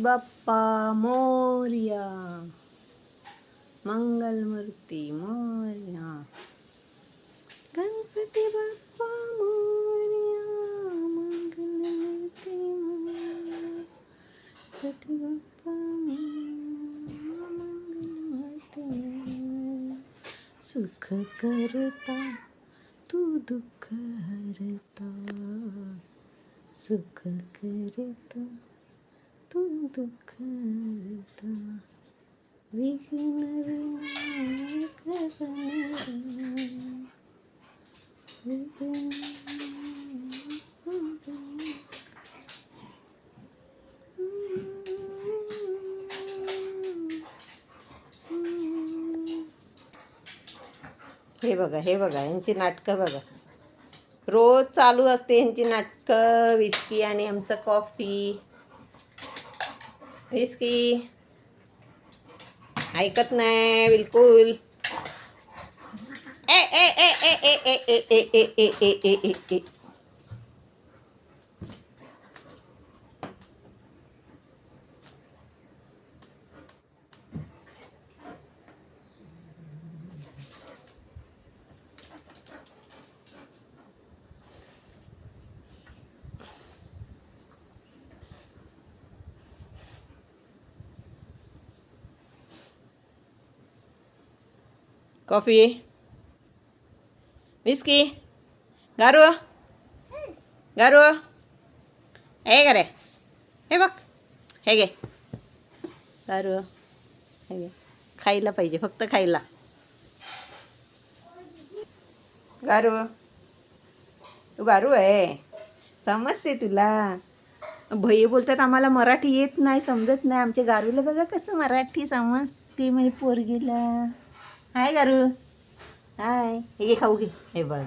बाप्पा मोरया, मंगलमूर्ती मोरया, गणपती बाप्पा मोरया, मंगलमूर्ती मोरया, गणपती बाप्पा मोरया, मंगलमूर्ती मोरया. सुख करता तू दुःख हरता, सुख करता तू दुःख हरता, विघ्न विनायक हे बघा यांची नाटकं बघा. रोज चालू असते यांची नाटकं. विस्की आणि आमचं कॉफी. विस्की ऐकत नाही बिलकुल. ए ए ए ए ए ए ए ए ए ए ए ए ए ए. कॉफी. विस्की. गारू गारू हे ग रे, हे बघ, हे घे गारू, हे घे. खायला पाहिजे, फक्त खायला. गारू, तू गारू आहे, समजते तुला. भैया बोलतात आम्हाला मराठी येत नाही, समजत नाही. आमच्या गारूला बघा कसं मराठी समजते म्हणजे पोरगीला. हाय गारू, हाय, हे घे खाऊ घे. हे बघ